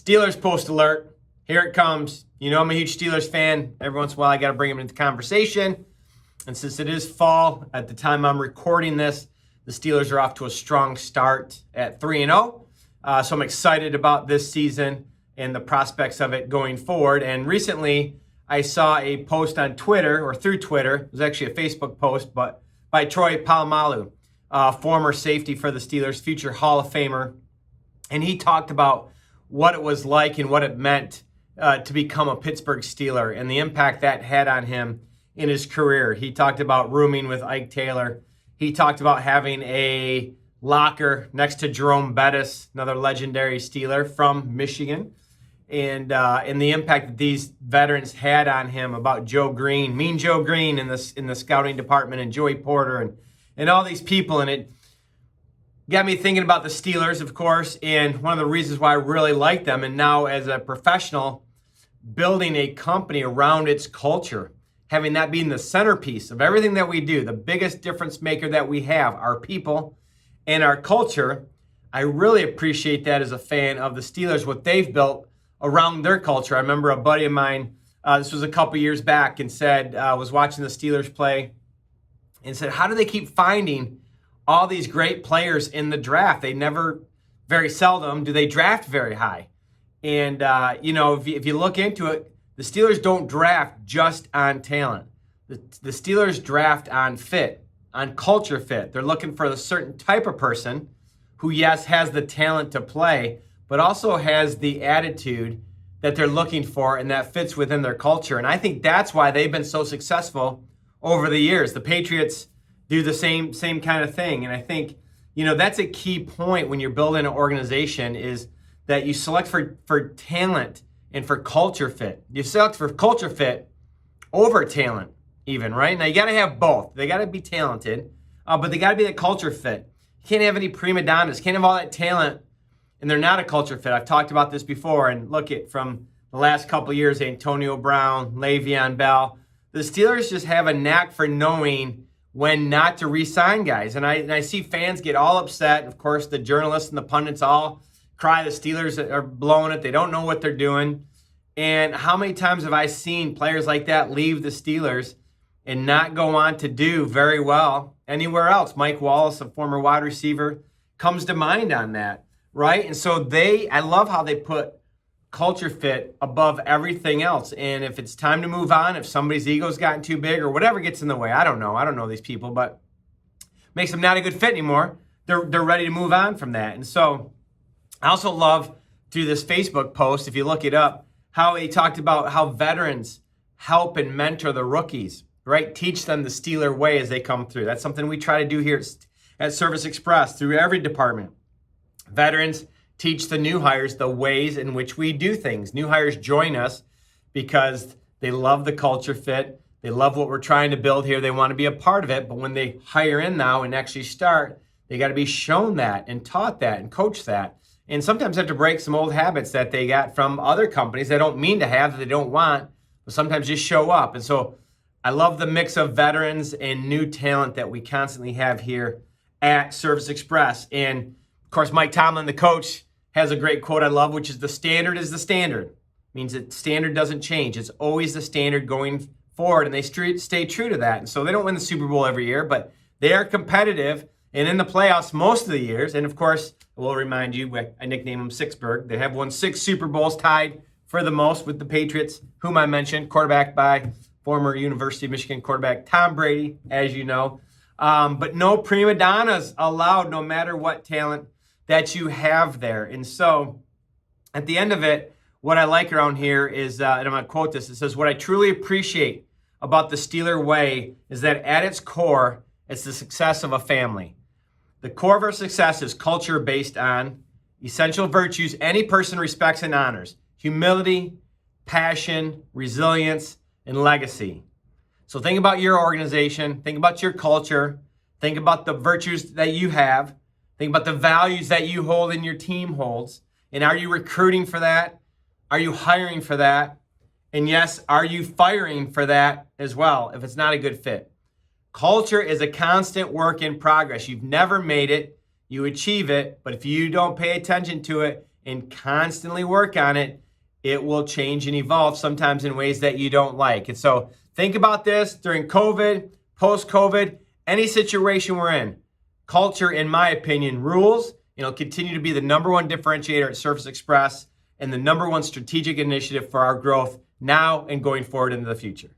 Steelers post alert. Here it comes. You know I'm a huge Steelers fan. Every once in a while I got to bring them into conversation. And since it is fall, at the time I'm recording this, the Steelers are off to a strong start at 3-0. So I'm excited about this season and the prospects of it going forward. And recently I saw a post on Twitter, or through Twitter. It was actually a Facebook post, but by Troy Polamalu, former safety for the Steelers, future Hall of Famer. And he talked about what it was like and what it meant to become a Pittsburgh Steeler and the impact that had on him in his career. He talked about rooming with Ike Taylor. He talked about having a locker next to Jerome Bettis, another legendary Steeler from Michigan, and the impact that these veterans had on him. About Joe Green, Mean Joe Green in the scouting department, and Joey Porter and all these people. And it got me thinking about the Steelers, of course, and one of the reasons why I really like them, and now as a professional, building a company around its culture, having that being the centerpiece of everything that we do, the biggest difference maker that we have, our people and our culture. I really appreciate that as a fan of the Steelers, what they've built around their culture. I remember a buddy of mine, this was a couple years back, and said, was watching the Steelers play, and said, how do they keep finding all these great players in the draft? They never, very seldom, do they draft very high. And, if you look into it, the Steelers don't draft just on talent. The Steelers draft on fit, on culture fit. They're looking for a certain type of person who, yes, has the talent to play, but also has the attitude that they're looking for and that fits within their culture. And I think that's why they've been so successful over the years. The Patriots do the same kind of thing. And I think, that's a key point when you're building an organization, is that you select for talent and for culture fit. You select for culture fit over talent even, right? Now you got to have both. They got to be talented, but they got to be the culture fit. You can't have any prima donnas. You can't have all that talent and they're not a culture fit. I've talked about this before, and look at from the last couple of years, Antonio Brown, Le'Veon Bell. The Steelers just have a knack for knowing when not to re-sign guys. And I see fans get all upset. Of course, the journalists and the pundits all cry the Steelers are blowing it. They don't know what they're doing. And how many times have I seen players like that leave the Steelers and not go on to do very well anywhere else? Mike Wallace, a former wide receiver, comes to mind on that, right? And so I love how they put culture fit above everything else. And if it's time to move on, if somebody's ego's gotten too big or whatever gets in the way, I don't know these people, but makes them not a good fit anymore, they're ready to move on from that. And so I also love, through this Facebook post, if you look it up, how he talked about how veterans help and mentor the rookies, right? Teach them the Steeler way as they come through. That's something we try to do here at Service Express through every department. Veterans teach the new hires the ways in which we do things. New hires join us because they love the culture fit. They love what we're trying to build here. They want to be a part of it. But when they hire in now and actually start, they got to be shown that and taught that and coached that. And sometimes have to break some old habits that they got from other companies they don't mean to have, that they don't want, but sometimes just show up. And so I love the mix of veterans and new talent that we constantly have here at Service Express. And of course, Mike Tomlin, the coach, has a great quote I love, which is, the standard is the standard. It means that standard doesn't change. It's always the standard going forward, and they stay true to that. And so they don't win the Super Bowl every year, but they are competitive and in the playoffs most of the years. And of course, I will remind you, I nickname them Sixburg. They have won 6 Super Bowls, tied for the most with the Patriots, whom I mentioned, quarterbacked by former University of Michigan quarterback Tom Brady, as you know. But no prima donnas allowed, no matter what talent that you have there. And so at the end of it, what I like around here is, and I'm going to quote this, it says, what I truly appreciate about the Steeler way is that at its core, it's the success of a family. The core of our success is culture based on essential virtues any person respects and honors: humility, passion, resilience, and legacy. So think about your organization, think about your culture, think about the virtues that you have, think about the values that you hold and your team holds. And are you recruiting for that? Are you hiring for that? And yes, are you firing for that as well if it's not a good fit? Culture is a constant work in progress. You've never made it, you achieve it, but if you don't pay attention to it and constantly work on it, it will change and evolve, sometimes in ways that you don't like. And so think about this during COVID, post-COVID, any situation we're in. Culture, in my opinion, rules. It'll continue to be the number one differentiator at Surface Express and the number one strategic initiative for our growth now and going forward into the future.